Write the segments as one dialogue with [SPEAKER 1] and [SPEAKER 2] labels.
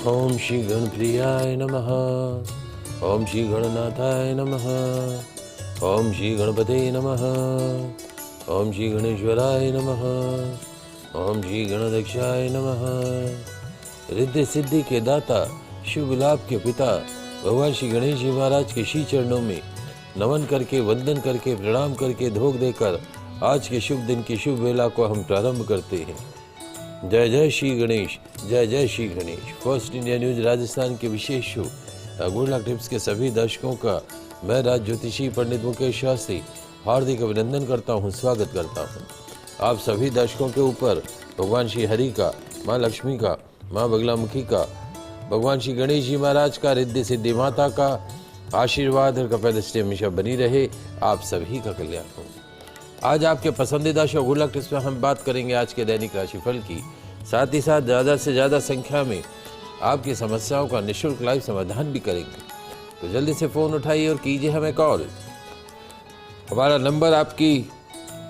[SPEAKER 1] ओम श्री गणप्रियाय नमः। ओम श्री गणनाथाय नमः। ओम श्री गणपते नमः। ओम श्री गणेश्वराय नमः। ओम श्री गणदक्षाय नमः। रिद्धि सिद्धि के दाता, शुभ लाभ के पिता भगवान श्री गणेश जी महाराज के श्री चरणों में नमन करके, वंदन करके, प्रणाम करके, धोख देकर आज के शुभ दिन की शुभ वेला को हम प्रारंभ करते हैं। जय जय श्री गणेश, जय जय Shri Ganesh. First India news Rajasthan के विशेष शो गुड लक टिप्स के सभी दर्शकों का मैं राज ज्योतिषी पंडित मुकेश शास्त्री हार्दिक अभिनंदन करता हूं, स्वागत करता हूं। आप सभी दर्शकों के ऊपर भगवान श्री हरि का, माँ लक्ष्मी का, माँ बगलामुखी का, भगवान श्री गणेश जी महाराज का, रिद्धि सिद्धि माता का आशीर्वाद और कृपा दृष्टि हमेशा बनी रहे। आप सभी का कल्याण हो। आज आपके पसंदीदा शो गुड लक टिप्स में हम बात करेंगे आज के दैनिक राशिफल की, साथ ही साथ ज़्यादा से ज़्यादा संख्या में आपकी समस्याओं का निःशुल्क लाइव समाधान भी करेंगे। तो जल्दी से फ़ोन उठाइए और कीजिए हमें कॉल। हमारा नंबर आपकी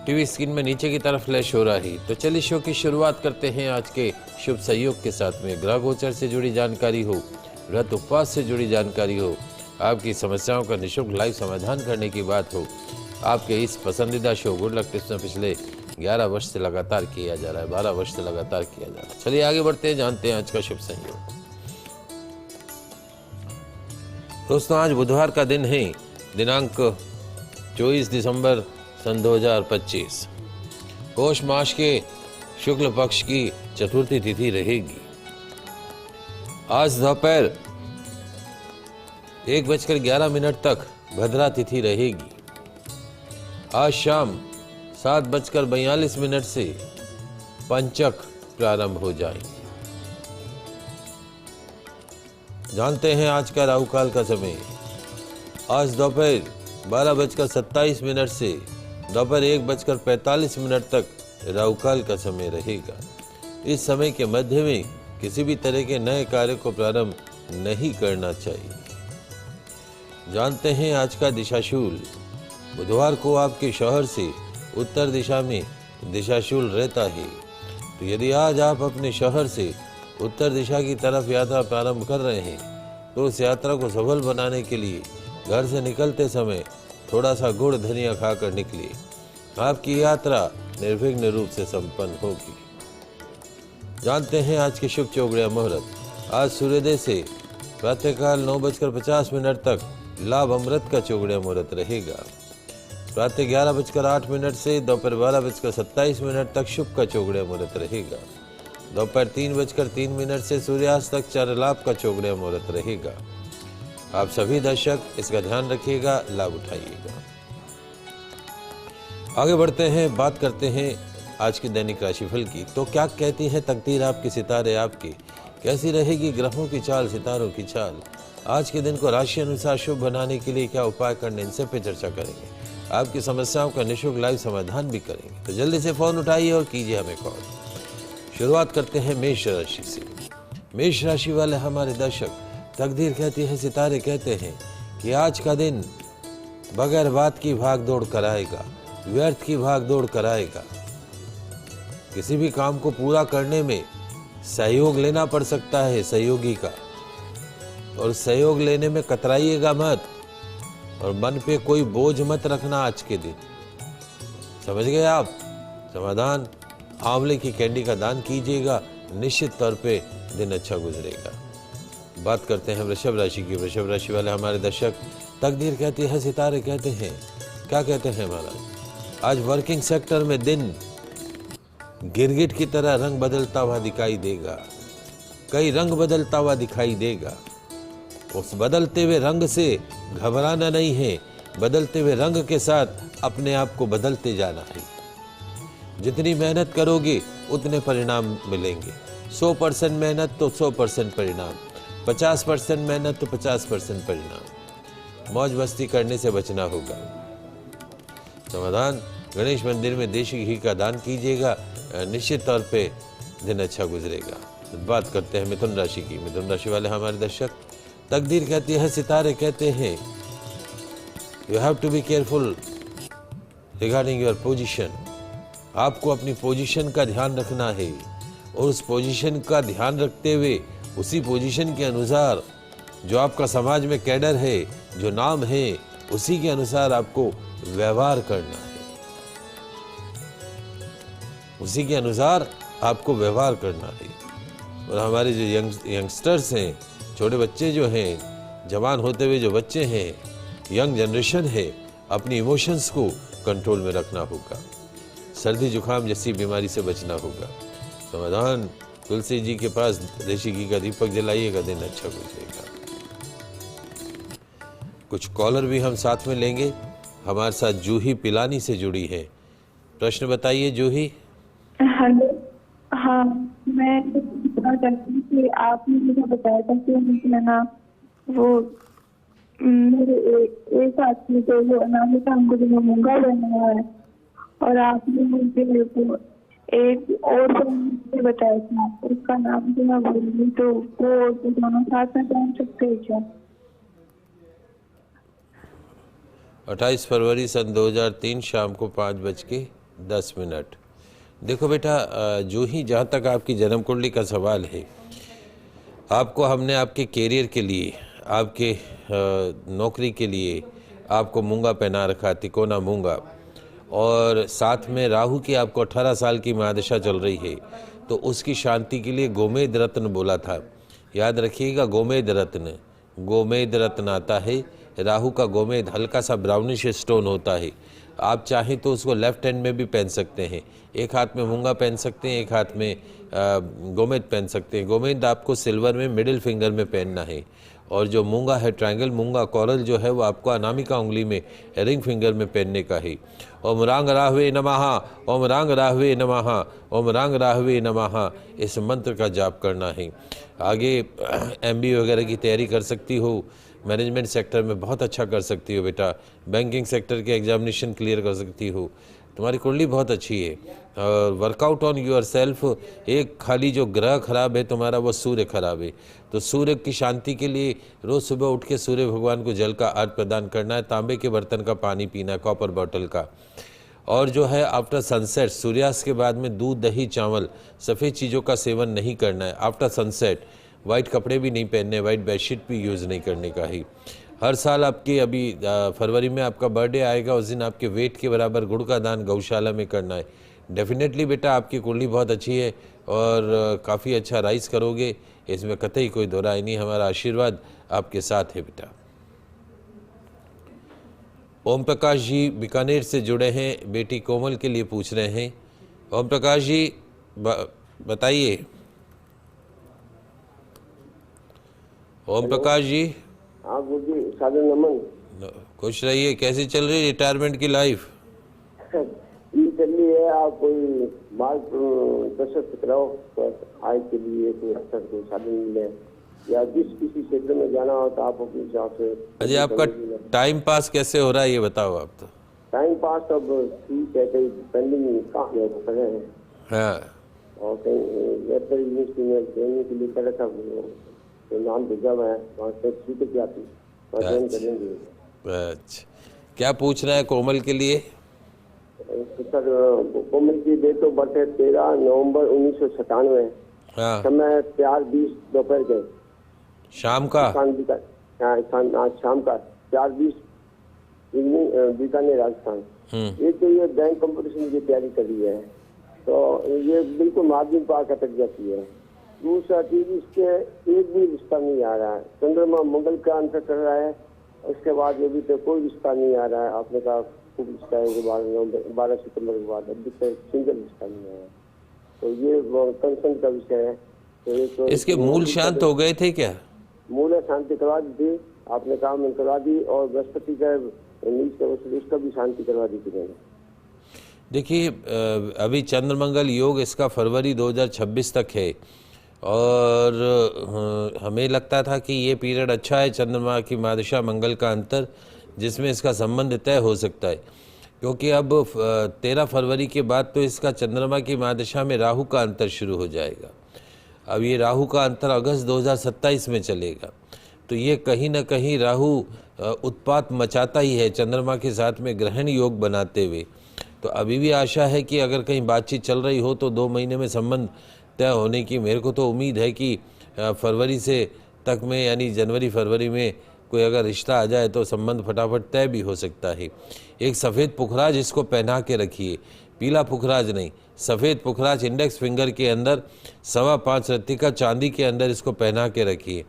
[SPEAKER 1] टीवी स्क्रीन में नीचे की तरफ फ्लैश हो रहा है। तो चलिए शो की शुरुआत करते हैं आज के शुभ सहयोग के साथ में। ग्रह गोचर से जुड़ी जानकारी हो, व्रत उपवास से जुड़ी जानकारी हो, आपकी समस्याओं का निःशुल्क लाइव समाधान करने की बात हो, आपके इस पसंदीदा शो गुड लक टिप्स में पिछले 11 वर्ष से लगातार किया जा रहा है, 12 वर्ष से लगातार किया जा रहा है। चलिए आगे बढ़ते हैं, जानते हैं आज का शुभ संयोग। दोस्तों, आज बुधवार का दिन है, दिनांक 24 दिसंबर सन 2025। पौष मास के शुक्ल पक्ष की चतुर्थी तिथि रहेगी। आज दोपहर 1:11 तक भद्रा तिथि रहेगी। आज शाम 7:42 से पंचक प्रारंभ हो जाएंगे। जानते हैं आज का राहु काल का समय। आज दोपहर 12:27 से दोपहर 1:45 तक राहु काल का समय रहेगा। इस समय के मध्य में किसी भी तरह के नए कार्य को प्रारंभ नहीं करना चाहिए। जानते हैं आज का दिशाशूल। बुधवार को आपके शहर से उत्तर दिशा में दिशाशूल रहता है। तो यदि आज आप अपने शहर से उत्तर दिशा की तरफ यात्रा प्रारंभ कर रहे हैं तो उस यात्रा को सफल बनाने के लिए घर से निकलते समय थोड़ा सा गुड़ धनिया खाकर निकलिए। आपकी यात्रा निर्विघ्न रूप से संपन्न होगी। जानते हैं आज के शुभ चौगड़िया मुहूर्त। आज सूर्योदय से प्रातःकाल 9:50 तक लाभ अमृत का चौगड़िया मुहूर्त रहेगा। प्रातः 11:08 से दोपहर 12:27 तक शुभ का चौगड़िया मुहूर्त रहेगा। दोपहर 3:03 से सूर्यास्त तक चार लाभ का चौगड़िया मुहूर्त रहेगा। आप सभी दर्शक इसका ध्यान रखिएगा, लाभ उठाइएगा। आगे बढ़ते हैं, बात करते हैं आज की दैनिक राशिफल की। तो क्या कहती है तकदीर आपकी, सितारे आपकी, कैसी रहेगी ग्रहों की चाल, सितारों की चाल। आज के दिन को राशि अनुसार शुभ बनाने के लिए क्या उपाय करने, इनसे पे चर्चा करेंगे। आपकी समस्याओं का निःशुल्क लाइव समाधान भी करेंगे। तो जल्दी से फोन उठाइए और कीजिए हमें कॉल। शुरुआत करते हैं मेष राशि से। मेष राशि वाले हमारे दर्शक, तकदीर कहती है, सितारे कहते हैं कि आज का दिन बगैर बात की भाग दौड़ कराएगा, व्यर्थ की भाग दौड़ कराएगा। किसी भी काम को पूरा करने में सहयोग लेना पड़ सकता है सहयोगी का, और सहयोग लेने में कतराइएगा मत, और मन पे कोई बोझ मत रखना आज के दिन। समझ गए आप? समाधान, आंवले की कैंडी का दान कीजिएगा, निश्चित तौर पे दिन अच्छा गुजरेगा। बात करते हैं वृषभ राशि की। वृषभ राशि वाले हमारे दर्शक, तकदीर कहती है, सितारे कहते हैं, क्या कहते हैं महाराज, आज वर्किंग सेक्टर में दिन गिरगिट की तरह रंग बदलता हुआ दिखाई देगा। कई रंग बदलता हुआ दिखाई देगा। उस बदलते हुए रंग से घबराना नहीं है, बदलते हुए रंग के साथ अपने आप को बदलते जाना है। जितनी मेहनत करोगे उतने परिणाम मिलेंगे। 100% मेहनत तो 100% परिणाम, 50% मेहनत तो 50% परिणाम। मौज मस्ती करने से बचना होगा। समाधान, गणेश मंदिर में देशी घी का दान कीजिएगा, निश्चित तौर पे दिन अच्छा गुजरेगा। बात करते हैं मिथुन राशि की। मिथुन राशि वाले हमारे दर्शक, तकदीर कहती है, सितारे कहते हैं, you have to be careful regarding your position. आपको अपनी पोजीशन का ध्यान रखना है, और उस पोजीशन का ध्यान रखते हुए उसी पोजीशन के अनुसार जो आपका समाज में कैडर है, जो नाम है, उसी के अनुसार आपको व्यवहार करना है, उसी के अनुसार आपको व्यवहार करना है। और हमारे जो यंगस्टर्स हैं, छोटे बच्चे जो हैं, जवान होते हुए जो बच्चे हैं, यंग जनरेशन है, अपनी इमोशंस को कंट्रोल में रखना होगा। सर्दी जुकाम जैसी बीमारी से बचना होगा। समाधान तुलसी जी के पास देशी घी का दीपक जलाइएगा, दिन अच्छा गुजरेगा। कुछ कॉलर भी हम साथ में लेंगे। हमारे साथ जूही पिलानी से जुड़ी है। प्रश्न बताइए जूही।
[SPEAKER 2] हेलो, हाँ, मैं पूछना चाहती हूँ कि आपने मुझे बताया था कि मुझे ना वो मेरे एक आदमी को वो अनामिका हमको जो मूंगा लेना है, और आपने मुझे को एक और मुझे बताया था, उसका नाम जो मैं भूल गई, तो वो दोनों साथ में पहुँच सकते हैं क्या?
[SPEAKER 1] 28 फरवरी सन 2003 शाम को 5:10। देखो बेटा, जो ही जहाँ तक आपकी जन्म कुंडली का सवाल है, आपको हमने आपके कैरियर के लिए, आपके नौकरी के लिए आपको मूंगा पहना रखा, तिकोना मूंगा, और साथ में राहु की आपको 18 साल की महादशा चल रही है, तो उसकी शांति के लिए गोमेद रत्न बोला था। याद रखिएगा, गोमेद रत्न, गोमेद रत्न आता है। राहु का गोमेद हल्का सा ब्राउनिश स्टोन होता है। आप चाहें तो उसको लेफ्ट हैंड में भी पहन सकते हैं, एक हाथ में मूंगा पहन सकते हैं, एक हाथ में गोमेद पहन सकते हैं। गोमेद आपको सिल्वर में मिडिल फिंगर में पहनना है, और जो मूंगा है, ट्रायंगल मूंगा कॉरल जो है, वो आपको अनामिका उंगली में रिंग फिंगर में पहनने का है। ओम रांग राहवे नमः, ओम रांग राहवे नमः, ओम रांग राहवे नमः, इस मंत्र का जाप करना है। आगे MBA वगैरह की तैयारी कर सकती हो, मैनेजमेंट सेक्टर में बहुत अच्छा कर सकती हो बेटा, बैंकिंग सेक्टर के एग्जामिनेशन क्लियर कर सकती हो, तुम्हारी कुंडली बहुत अच्छी है। और वर्कआउट ऑन यूर सेल्फ। एक खाली जो ग्रह खराब है तुम्हारा, वो सूर्य खराब है, तो सूर्य की शांति के लिए रोज़ सुबह उठ के सूर्य भगवान को जल का अर्घ प्रदान करना है, तांबे के बर्तन का पानी पीना है, कॉपर बॉटल का। और जो है आफ्टर सनसेट, सूर्यास्त के बाद में दूध, दही, चावल, सफ़ेद चीज़ों का सेवन नहीं करना है। आफ्टर सनसेट वाइट कपड़े भी नहीं पहनने, वाइट बेडशीट भी यूज़ नहीं करने का ही। हर साल आपके अभी फरवरी में आपका बर्थडे आएगा, उस दिन आपके वेट के बराबर गुड़ का दान गौशाला में करना है। डेफिनेटली बेटा, आपकी कुंडली बहुत अच्छी है और काफ़ी अच्छा राइज करोगे, इसमें कतई कोई दो राय नहीं। हमारा आशीर्वाद आपके साथ है बेटा। ओम प्रकाश जी बीकानेर से जुड़े हैं, बेटी कोमल के लिए पूछ रहे हैं। ओम प्रकाश जी बताइए। ओम प्रकाश जी।
[SPEAKER 3] हाँ गुरु जी, सादर नमन।
[SPEAKER 1] खुश रहिए। कैसी चल रही रिटायरमेंट की लाइफ?
[SPEAKER 3] ये चल रही है। आप कोई बात दशरथ कराओ, आय के लिए कोई अच्छा कोई साधन मिले, या किसी क्षेत्र में जाना हो तो आप अपने हिसाब से।
[SPEAKER 1] अजय, आपका टाइम पास कैसे हो रहा है ये बताओ आप। तो
[SPEAKER 3] टाइम पास अब ठीक है, कहीं पेंडिंग काम है वो कर रहे हैं।
[SPEAKER 1] हाँ,
[SPEAKER 3] और कहीं वेटर यूनिवर्सिटी में ट्रेनिंग के लिए कर रखा, तो नाम भेजा हुआ है, वहाँ से सीट की आती ज्वाइन करेंगे।
[SPEAKER 1] अच्छा, क्या पूछ रहा है कोमल के लिए?
[SPEAKER 3] सर, कोमल की डेट ऑफ बर्थ है 13 नवंबर 1997।
[SPEAKER 1] हाँ,
[SPEAKER 3] समय 4:20 दोपहर के,
[SPEAKER 1] शाम का।
[SPEAKER 3] शाम का 4:20 इवनिंग, बीकानेर राजस्थान। एक तो ये बैंक कंपटीशन की तैयारी कर रही है, तो ये बिल्कुल मार्जिन पार अटक जाती है। दूसरा चीज, इसके एक भी रिश्ता नहीं आ रहा है। चंद्रमा मंगल का अंतर कर रहा है, उसके बाद अभी तो कोई रिश्ता नहीं आ रहा है। आपने कहा खूब रिश्ता है 12 सितंबर के बाद, अभी तक सिंगल रिश्ता नहीं आया, तो ये कंसर्न का विषय है। तो
[SPEAKER 1] इसके मूल शांत हो गए थे क्या?
[SPEAKER 3] मूल शांति करवा दी थी, आपने कहा मैं करवा दी, और बृहस्पति का उसका भी शांति करवा दी थी मैंने।
[SPEAKER 1] देखिए, अभी चंद्रमंगल योग इसका फरवरी 2026 तक है, और हमें लगता था कि ये पीरियड अच्छा है, चंद्रमा की महादशा मंगल का अंतर, जिसमें इसका संबंध तय हो सकता है। क्योंकि अब 13 फरवरी के बाद तो इसका चंद्रमा की महादशा में राहु का अंतर शुरू हो जाएगा। अब ये राहु का अंतर अगस्त 2027 में चलेगा, तो ये कहीं ना कहीं राहु उत्पात मचाता ही है चंद्रमा के साथ में ग्रहण योग बनाते हुए। तो अभी भी आशा है कि अगर कहीं बातचीत चल रही हो तो 2 महीने में संबंध तय होने की मेरे को तो उम्मीद है कि फरवरी से तक में यानी जनवरी फरवरी में कोई अगर रिश्ता आ जाए तो संबंध फटाफट तय भी हो सकता है। एक सफ़ेद पुखराज इसको पहना के रखिए, पीला पुखराज नहीं, सफ़ेद पुखराज इंडेक्स फिंगर के अंदर 5.25 रत्ती का चांदी के अंदर इसको पहना के रखिए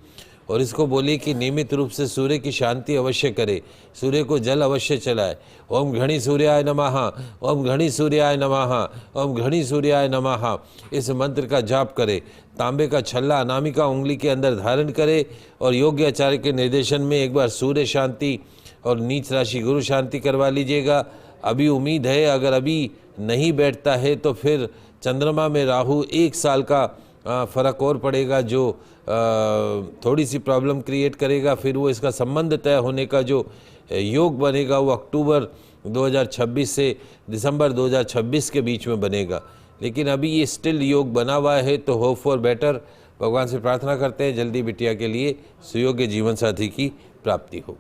[SPEAKER 1] और इसको बोलिए कि नियमित रूप से सूर्य की शांति अवश्य करे, सूर्य को जल अवश्य चलाए। ओम घणी सूर्याय नमः, ओम घणी सूर्याय नमः, ओम घणी सूर्याय नमः, इस मंत्र का जाप करे। तांबे का छल्ला अनामिका उंगली के अंदर धारण करे और योग्य आचार्य के निर्देशन में एक बार सूर्य शांति और नीच राशि गुरु शांति करवा लीजिएगा। अभी उम्मीद है, अगर अभी नहीं बैठता है तो फिर चंद्रमा में राहु 1 साल का फ़र्क और पड़ेगा, जो थोड़ी सी प्रॉब्लम क्रिएट करेगा। फिर वो इसका संबंध तय होने का जो योग बनेगा वो अक्टूबर 2026 से दिसंबर 2026 के बीच में बनेगा। लेकिन अभी ये स्टिल योग बना हुआ है, तो होप फॉर बेटर। भगवान से प्रार्थना करते हैं जल्दी बिटिया के लिए सुयोग्य जीवन साथी की प्राप्ति हो।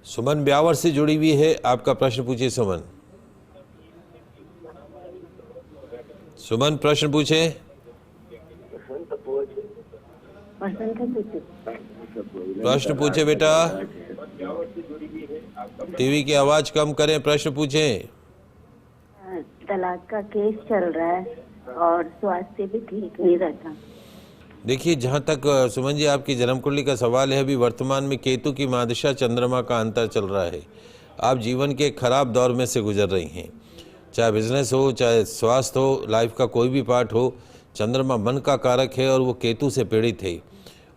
[SPEAKER 1] सुमन ब्यावर से जुड़ी हुई है, आपका प्रश्न पूछिए सुमन। सुमन प्रश्न पूछे। प्रश्न पूछे बेटा, टीवी की आवाज कम करें, प्रश्न पूछें।
[SPEAKER 4] तलाक का केस चल रहा है और स्वास्थ्य भी ठीक नहीं रहता।
[SPEAKER 1] देखिए, जहाँ तक सुमन जी आपकी जन्म कुंडली का सवाल है, अभी वर्तमान में केतु की महादशा चंद्रमा का अंतर चल रहा है। आप जीवन के खराब दौर में से गुजर रही हैं, चाहे बिजनेस हो, चाहे स्वास्थ्य हो, लाइफ का कोई भी पार्ट हो। चंद्रमा मन का कारक है और वो केतु से पीड़ित है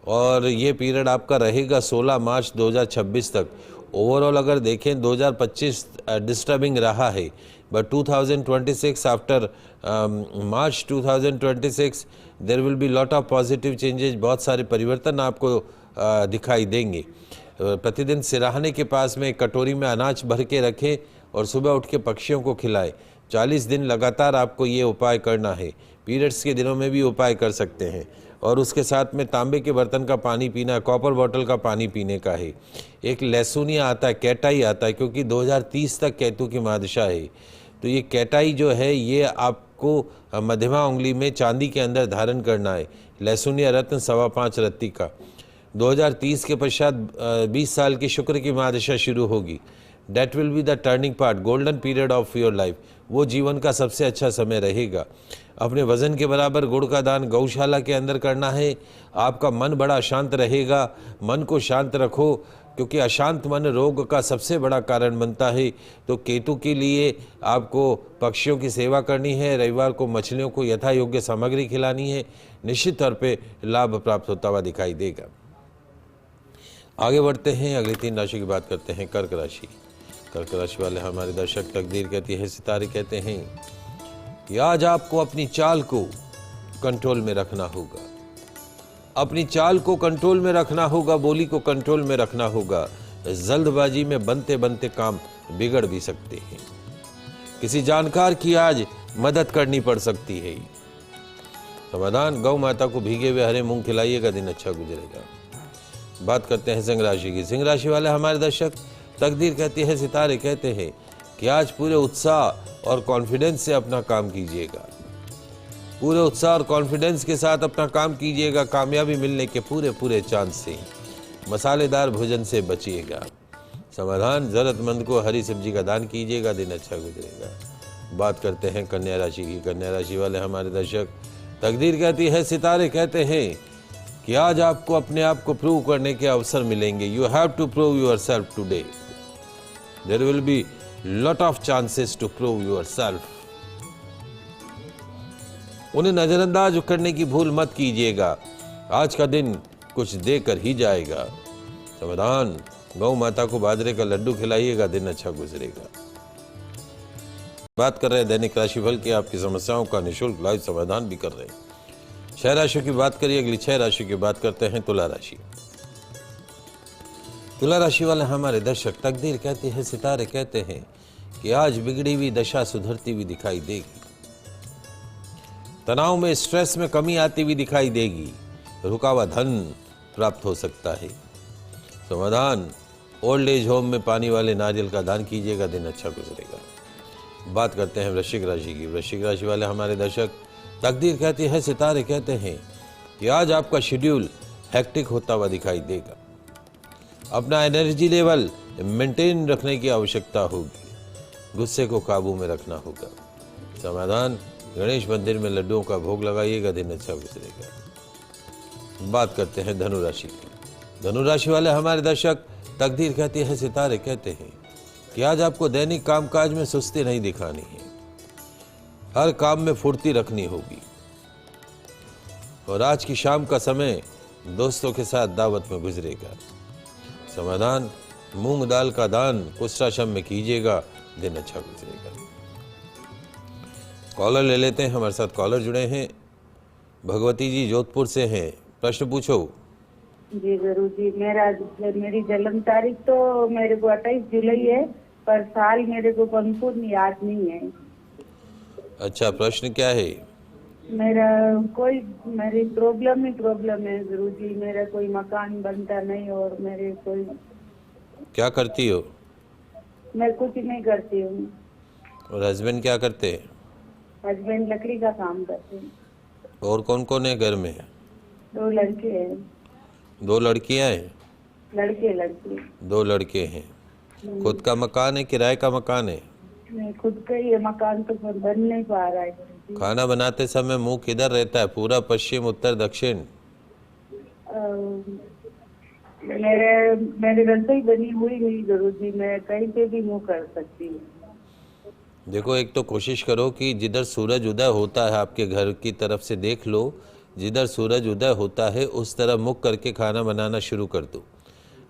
[SPEAKER 1] और ये पीरियड आपका रहेगा 16 मार्च 2026 तक। ओवरऑल अगर देखें 2025 डिस्टर्बिंग रहा है, but 2026 after March 2026 there will be lot of positive changes. बहुत सारे परिवर्तन आपको दिखाई देंगे। प्रतिदिन सिराहने के पास में एक कटोरी में अनाज भर के रखें और सुबह उठ के पक्षियों को खिलाएं। 40 दिन लगातार आपको ये उपाय करना है। पीरियड्स के दिनों में भी उपाय कर सकते हैं। और उसके साथ में तांबे के बर्तन का पानी पीना, कॉपर बॉटल का पानी पीने का है। एक लहसुनिया आता है, कैटाई आता है, क्योंकि 2030 तक केतु की महादशा है। तो ये कैटाई जो है ये आपको मध्यमा उंगली में चांदी के अंदर धारण करना है। लहसुनिया रत्न 5.25 रत्ती का। 2030 के पश्चात 20 साल की शुक्र की महादशा शुरू होगी। That will be the turning part, golden period of your life। वो जीवन का सबसे अच्छा समय रहेगा। अपने वजन के बराबर गुड़ का दान गौशाला के अंदर करना है। आपका मन बड़ा शांत रहेगा। मन को शांत रखो, क्योंकि अशांत मन रोग का सबसे बड़ा कारण बनता है। तो केतु के लिए आपको पक्षियों की सेवा करनी है। रविवार को मछलियों को यथा योग्य सामग्री खिलानी है। निश्चित तौर पे लाभ प्राप्त होता हुआ दिखाई देगा। आगे बढ़ते हैं, अगली 3 राशि की बात करते हैं। कर्क राशि। कर्क राशि वाले हमारे दर्शक, तकदीर कहती है, सितारे कहते हैं कि आज आपको अपनी चाल को कंट्रोल में रखना होगा। अपनी चाल को कंट्रोल में रखना होगा, बोली को कंट्रोल में रखना होगा। जल्दबाजी में बनते बनते काम बिगड़ भी सकते हैं। किसी जानकार की आज मदद करनी पड़ सकती है। समाधान, गौ माता को भीगे हुए हरे मूंग खिलाइएगा, दिन अच्छा गुजरेगा। बात करते हैं सिंह राशि की। सिंह राशि वाले हमारे दर्शक, तकदीर कहती है, सितारे कहते हैं कि आज पूरे उत्साह और कॉन्फिडेंस से अपना काम कीजिएगा। पूरे उत्साह और कॉन्फिडेंस के साथ अपना काम कीजिएगा। कामयाबी मिलने के पूरे चांस से। मसालेदार भोजन से बचिएगा। समाधान, जरूरतमंद को हरी सब्जी का दान कीजिएगा, दिन अच्छा गुजरेगा। बात करते हैं कन्या राशि की। कन्या राशि वाले हमारे दर्शक, तकदीर कहती है, सितारे कहते हैं कि आज आपको अपने आप को प्रूव करने के अवसर मिलेंगे। You have to prove yourself today. There will be lot of chances to prove yourself. उन्हें नजरअंदाज करने की भूल मत कीजिएगा। आज का दिन कुछ देकर ही जाएगा। समाधान, गौ माता को बाजरे का लड्डू खिलाइएगा, दिन अच्छा गुजरेगा। बात कर रहे हैं दैनिक राशिफल की। आपकी समस्याओं का निःशुल्क लाइव समाधान भी कर रहे हैं। 6 राशियों की बात करिए। अगली 6 राशि की बात करते हैं तुला राशि। तुला राशि वाले हमारे दर्शक, तकदीर कहती है, सितारे कहते हैं कि आज बिगड़ी हुई दशा सुधरती हुई दिखाई देगी। तनाव में, स्ट्रेस में कमी आती हुई दिखाई देगी। रुका हुआ धन प्राप्त हो सकता है। समाधान, ओल्ड एज होम में पानी वाले नारियल का दान कीजिएगा, दिन अच्छा गुजरेगा। बात करते हैं वृश्चिक राशि की। वृश्चिक राशि वाले हमारे दर्शक, तकदीर कहती है, सितारे कहते हैं कि आज आपका शेड्यूल हेक्टिक होता हुआ दिखाई देगा। अपना एनर्जी लेवल मेंटेन रखने की आवश्यकता होगी। गुस्से को काबू में रखना होगा। समाधान, गणेश मंदिर में लड्डुओं का भोग लगाइएगा, दिन अच्छा गुजरेगा। बात करते हैं धनु राशि की। धनु राशि वाले हमारे दर्शक, तकदीर कहती है, सितारे कहते हैं कि आज आपको दैनिक कामकाज में सुस्ती नहीं दिखानी है। हर काम में फुर्ती रखनी होगी और आज की शाम का समय दोस्तों के साथ दावत में गुजरेगा। समाधान, मूंग दाल का दान कुष्ठाश्रम में कीजिएगा, दिन अच्छा गुजरेगा। कॉलर ले लेते हैं। हमारे साथ कॉलर जुड़े हैं। भगवती जी जोधपुर से हैं, प्रश्न पूछो।
[SPEAKER 5] जी गुरु जी, मेरी जन्म तारीख तो मेरे को 28 जुलाई है, पर साल मेरे को संपूर्ण याद नहीं है।
[SPEAKER 1] अच्छा, प्रश्न क्या है?
[SPEAKER 5] मेरी प्रॉब्लम है गुरु जी। मेरा कोई मकान बनता नहीं और मेरे कोई।
[SPEAKER 1] क्या करती हो?
[SPEAKER 5] मैं कुछ नहीं करती हूँ।
[SPEAKER 1] और हस्बैंड क्या करते हैं?
[SPEAKER 5] हस्बैंड लकड़ी का काम करते हैं।
[SPEAKER 1] और कौन कौन है घर में?
[SPEAKER 5] 2 लड़के हैं।
[SPEAKER 1] 2 लड़कियां हैं?
[SPEAKER 5] लड़के
[SPEAKER 1] 2 लड़के हैं। खुद का मकान है, किराए का मकान है?
[SPEAKER 5] नहीं, खुद का ही है। मकान तो बन नहीं पा रहा है गुरु जी।
[SPEAKER 1] खाना बनाते समय मुंह किधर रहता है? पूरा, पश्चिम, उत्तर, दक्षिण?
[SPEAKER 5] मेरे रसोई बनी हुई नहीं गुरु जी, मैं कहीं पे भी मुंह कर सकती हूँ।
[SPEAKER 1] देखो, एक तो कोशिश करो कि जिधर सूरज उदय होता है आपके घर की तरफ से देख लो, जिधर सूरज उदय होता है उस तरफ मुख करके खाना बनाना शुरू कर दो।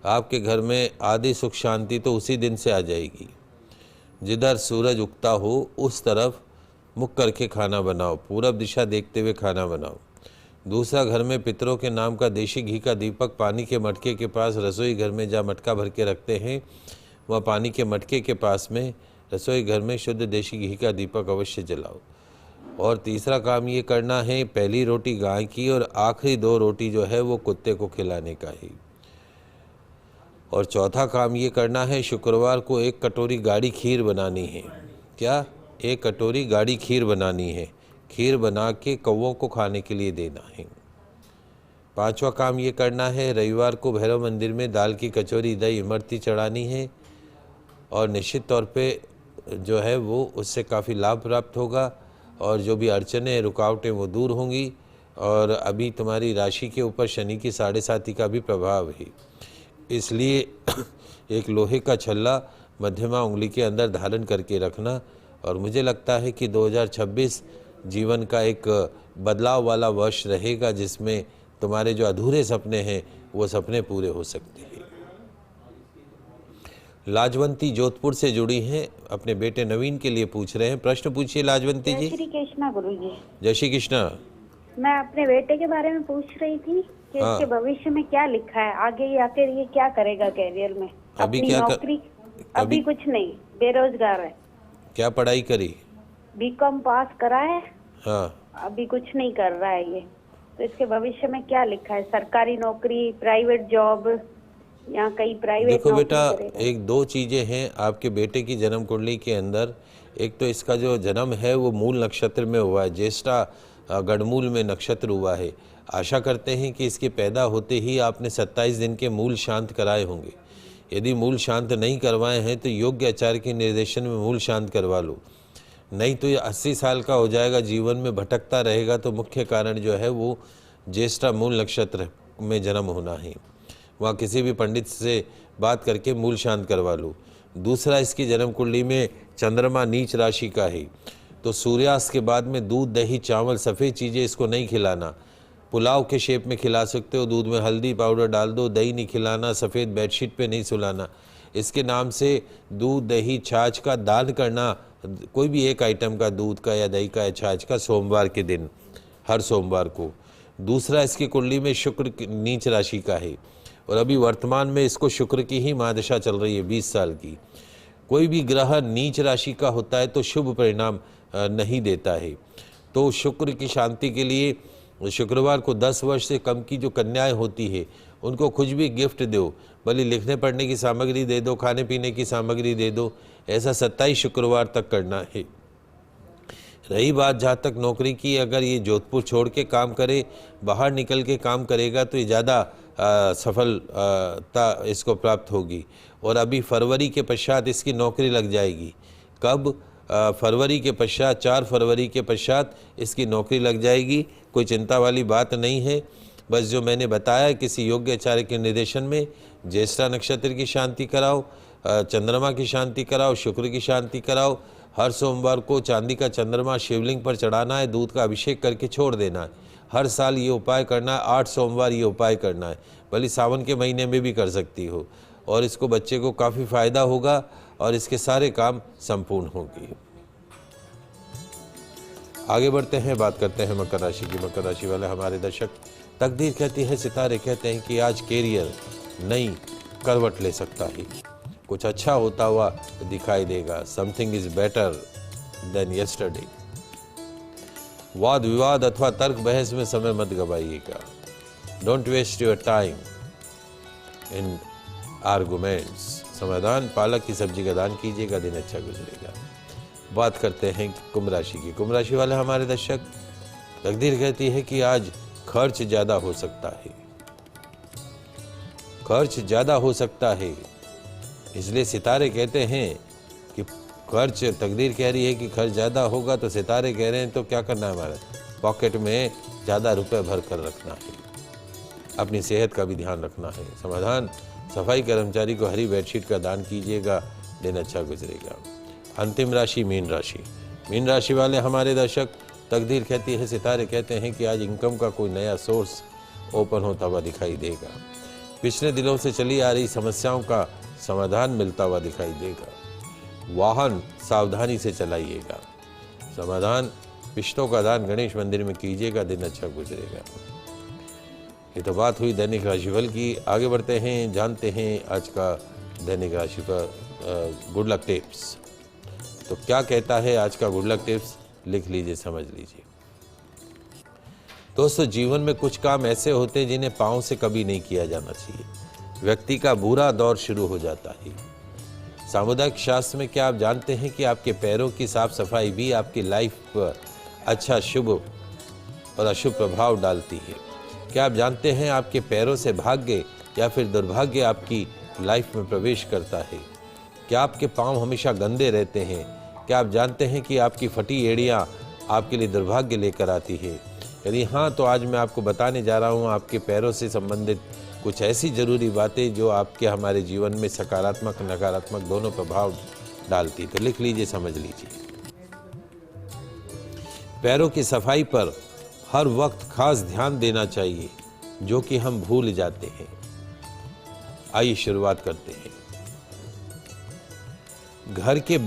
[SPEAKER 1] आपके घर में आदि सुख शांति तो उसी दिन से आ जाएगी। जिधर सूरज उगता हो उस तरफ मुख करके खाना बनाओ, पूरब दिशा देखते हुए खाना बनाओ। दूसरा, घर में पितरों के नाम का देशी घी का दीपक पानी के मटके के पास, रसोई घर में जहाँ मटका भर के रखते हैं वह पानी के मटके के पास में रसोई घर में शुद्ध देशी घी का दीपक अवश्य जलाओ। और तीसरा काम ये करना है, पहली रोटी गाय की और आखिरी 2 रोटी जो है वो कुत्ते को खिलाने का ही। और चौथा काम ये करना है, शुक्रवार को 1 कटोरी गाढ़ी खीर बनानी है। क्या? 1 कटोरी गाढ़ी खीर बनानी है। खीर बना के कौवों को खाने के लिए देना है। 5वां काम ये करना है, रविवार को भैरव मंदिर में दाल की कचौरी, दही, इमरती चढ़ानी है और निश्चित तौर पे जो है वो उससे काफ़ी लाभ प्राप्त होगा और जो भी अड़चने, रुकावटें वो दूर होंगी। और अभी तुम्हारी राशि के ऊपर शनि की 7.5 का भी प्रभाव है, इसलिए एक लोहे का छल्ला मध्यमा उंगली के अंदर धारण करके रखना। और मुझे लगता है कि 2026 जीवन का एक बदलाव वाला वर्ष रहेगा, जिसमें तुम्हारे जो अधूरे सपने हैं वो सपने पूरे हो सकते हैं। लाजवंती जोधपुर से जुड़ी हैं, अपने बेटे नवीन के लिए पूछ रहे हैं। प्रश्न पूछिए लाजवंती जी।
[SPEAKER 4] जय श्री कृष्णा गुरु जी।
[SPEAKER 1] जय श्री कृष्णा।
[SPEAKER 4] मैं अपने बेटे के बारे में पूछ रही थी कि इसके भविष्य में क्या लिखा है, आगे ये आखिर ये क्या करेगा करियर में।
[SPEAKER 1] अभी
[SPEAKER 4] अपनी
[SPEAKER 1] क्या
[SPEAKER 4] नौकरी अभी कुछ नहीं, बेरोजगार है।
[SPEAKER 1] क्या पढ़ाई करी?
[SPEAKER 4] बीकॉम पास करा है।
[SPEAKER 1] हाँ,
[SPEAKER 4] अभी कुछ नहीं कर रहा है ये। तो इसके भविष्य में क्या लिखा है, सरकारी नौकरी, प्राइवेट जॉब या कहीं प्राइवेट?
[SPEAKER 1] देखो बेटा, 1-2 चीज़ें हैं आपके बेटे की जन्म कुंडली के अंदर। एक तो इसका जो जन्म है वो मूल नक्षत्र में हुआ है, ज्येष्ठा गढ़मूल में नक्षत्र हुआ है। आशा करते हैं कि इसके पैदा होते ही आपने 27 दिन के मूल शांत कराए होंगे। यदि मूल शांत नहीं करवाए हैं तो योग्य आचार्य के निर्देशन में मूल शांत करवा लो, नहीं तो ये 80 साल का हो जाएगा, जीवन में भटकता रहेगा। तो मुख्य कारण जो है वो ज्येष्ठा मूल नक्षत्र में जन्म होना है। वहाँ किसी भी पंडित से बात करके मूल शांत करवा लो। दूसरा, इसकी जन्म कुंडली में चंद्रमा नीच राशि का है, तो सूर्यास्त के बाद में दूध, दही, चावल, सफ़ेद चीज़ें इसको नहीं खिलाना। पुलाव के शेप में खिला सकते हो, दूध में हल्दी पाउडर डाल दो। दही नहीं खिलाना, सफ़ेद बेडशीट पे नहीं सुलाना। इसके नाम से दूध, दही, छाछ का दान करना, कोई भी एक आइटम का, दूध का या दही का या छाछ का, सोमवार के दिन, हर सोमवार को। दूसरा, इसकी कुंडली में शुक्र नीच राशि का है और अभी वर्तमान में इसको शुक्र की ही महादशा चल रही है 20 साल की। कोई भी ग्रह नीच राशि का होता है तो शुभ परिणाम नहीं देता है। तो शुक्र की शांति के लिए शुक्रवार को 10 वर्ष से कम की जो कन्याएं होती है उनको कुछ भी गिफ्ट दो, भले लिखने पढ़ने की सामग्री दे दो, खाने पीने की सामग्री दे दो। ऐसा 27 शुक्रवार तक करना है। रही बात जहाँ तक नौकरी की, अगर ये जोधपुर छोड़ के काम करे, बाहर निकल के काम करेगा तो ये ज़्यादा सफलता इसको प्राप्त होगी। और अभी फरवरी के पश्चात इसकी नौकरी लग जाएगी। कब? फरवरी के पश्चात, 4 फरवरी के पश्चात इसकी नौकरी लग जाएगी। कोई चिंता वाली बात नहीं है। बस जो मैंने बताया, किसी योग्य आचार्य के निर्देशन में ज्येष्ठा नक्षत्र की शांति कराओ, चंद्रमा की शांति कराओ, शुक्र की शांति कराओ। हर सोमवार को चांदी का चंद्रमा शिवलिंग पर चढ़ाना है, दूध का अभिषेक करके छोड़ देना है। हर साल ये उपाय करना है, 8 सोमवार ये उपाय करना है। भले सावन के महीने में भी कर सकती हो, और इसको बच्चे को काफ़ी फायदा होगा और इसके सारे काम संपूर्ण होंगे। आगे बढ़ते हैं, बात करते हैं मकर राशि की। मकर राशि वाले हमारे दर्शक, तकदीर कहती है, सितारे कहते हैं कि आज कैरियर नई करवट ले सकता है। कुछ अच्छा होता हुआ दिखाई देगा। Something is better than yesterday. वाद विवाद अथवा तर्क बहस में समय मत गवाइएगा। Don't waste your time in arguments. समाधान, पालक की सब्जी का दान कीजिएगा, दिन अच्छा गुजरेगा। बात करते हैं कुंभ राशि की। कुंभ राशि वाले हमारे दर्शक, तकदीर कहती है कि आज खर्च ज़्यादा हो सकता है। खर्च ज़्यादा हो सकता है, इसलिए सितारे कहते हैं कि खर्च, तकदीर कह रही है कि खर्च ज़्यादा होगा, तो सितारे कह रहे हैं तो क्या करना है, हमारा पॉकेट में ज़्यादा रुपए भर कर रखना है। अपनी सेहत का भी ध्यान रखना है। समाधान, सफाई कर्मचारी को हरी बेडशीट का दान कीजिएगा, दिन अच्छा गुजरेगा। अंतिम राशि मीन राशि। मीन राशि वाले हमारे दर्शक, तकदीर कहती है, सितारे कहते हैं कि आज इनकम का कोई नया सोर्स ओपन होता हुआ दिखाई देगा। पिछले दिनों से चली आ रही समस्याओं का समाधान मिलता हुआ दिखाई देगा। वाहन सावधानी से चलाइएगा। समाधान, पिष्टों का दान गणेश मंदिर में कीजिएगा, दिन अच्छा गुजरेगा। ये तो बात हुई दैनिक राशिफल की। आगे बढ़ते हैं, जानते हैं आज का दैनिक राशिफल गुड लक टिप्स। तो क्या कहता है आज का गुड लक टिप्स, लिख लीजिए, समझ लीजिए। दोस्तों, जीवन में कुछ काम ऐसे होते हैं जिन्हें पाँव से कभी नहीं किया जाना चाहिए। व्यक्ति का बुरा दौर शुरू हो जाता है। सामुदायिक शास्त्र में क्या आप जानते हैं कि आपके पैरों की साफ सफाई भी आपकी लाइफ पर अच्छा, शुभ और अशुभ प्रभाव डालती है। क्या आप जानते हैं आपके पैरों से भाग्य या फिर दुर्भाग्य आपकी लाइफ में प्रवेश करता है? क्या आपके पांव हमेशा गंदे रहते हैं? क्या आप जानते हैं कि आपकी फटी एड़ियाँ आपके लिए दुर्भाग्य लेकर आती है? यदि हाँ, तो आज मैं आपको बताने जा रहा हूँ आपके पैरों से संबंधित कुछ ऐसी जरूरी बातें जो आपके हमारे जीवन में सकारात्मक नकारात्मक दोनों प्रभाव डालती। तो लिख लीजिए, समझ लीजिए। पैरों की सफाई पर हर वक्त खास ध्यान देना चाहिए, जो कि हम भूल जाते हैं। आइए शुरुआत करते हैं। घर के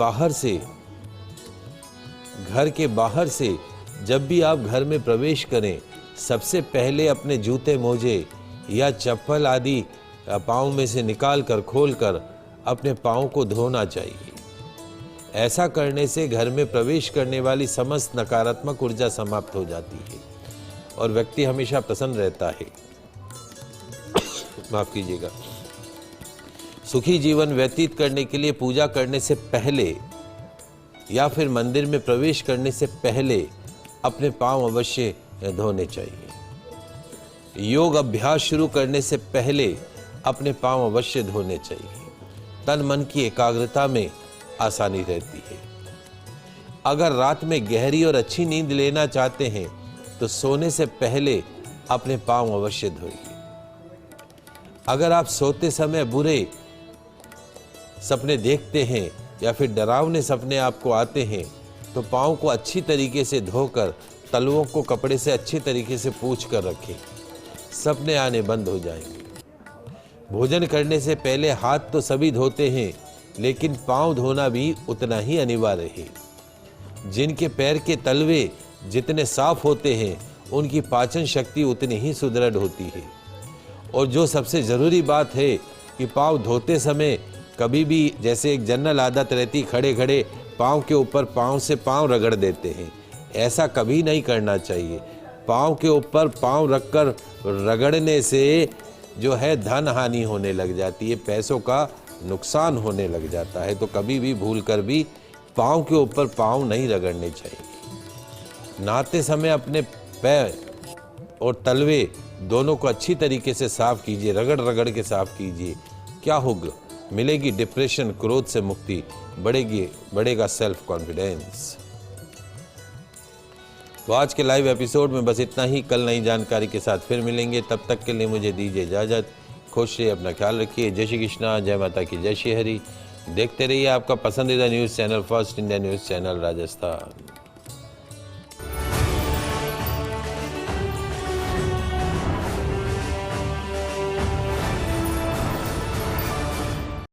[SPEAKER 1] बाहर से जब भी आप घर में प्रवेश करें, सबसे पहले अपने जूते, मोजे या चप्पल आदि पाँव में से निकाल कर, खोल कर अपने पाँव को धोना चाहिए। ऐसा करने से घर में प्रवेश करने वाली समस्त नकारात्मक ऊर्जा समाप्त हो जाती है और व्यक्ति हमेशा प्रसन्न रहता है। माफ कीजिएगा। सुखी जीवन व्यतीत करने के लिए पूजा करने से पहले या फिर मंदिर में प्रवेश करने से पहले अपने पांव अवश्य धोने चाहिए। योग अभ्यास शुरू करने से पहले अपने पांव अवश्य धोने चाहिए। तन मन की एकाग्रता में आसानी रहती है। अगर रात में गहरी और अच्छी नींद लेना चाहते हैं तो सोने से पहले अपने पांव अवश्य धोइए। अगर आप सोते समय बुरे सपने देखते हैं या फिर डरावने सपने आपको आते हैं तो पांव को अच्छी तरीके से धोकर तलवों को कपड़े से अच्छी तरीके से पोंछ कर रखें। सपने आने बंद हो जाएंगे। भोजन करने से पहले हाथ तो सभी धोते हैं, लेकिन पांव धोना भी उतना ही अनिवार्य है। जिनके पैर के तलवे जितने साफ होते हैं, उनकी पाचन शक्ति उतनी ही सुदृढ़ होती है। और जो सबसे ज़रूरी बात है कि पांव धोते समय कभी भी, जैसे एक जनरल आदत रहती, खड़े खड़े पांव के ऊपर पांव से पांव रगड़ देते हैं, ऐसा कभी नहीं करना चाहिए। पांव के ऊपर पांव रखकर रगड़ने से जो है धन हानि होने लग जाती है, पैसों का नुकसान होने लग जाता है। तो कभी भी भूल कर भी पांव के ऊपर पांव नहीं रगड़ने चाहिए। नहाते समय अपने पैर और तलवे दोनों को अच्छी तरीके से साफ कीजिए, रगड़ रगड़ के साफ कीजिए। क्या होगा? मिलेगी डिप्रेशन, क्रोध से मुक्ति, बढ़ेगा सेल्फ कॉन्फिडेंस। तो आज के लाइव एपिसोड में बस इतना ही। कल नई जानकारी के साथ फिर मिलेंगे, तब तक के लिए मुझे दीजिए इजाज़त। खुश रहिए, अपना ख्याल रखिए। जय श्री कृष्णा, जय माता की, जय श्री हरि। देखते रहिए आपका पसंदीदा news channel first India news channel Rajasthan.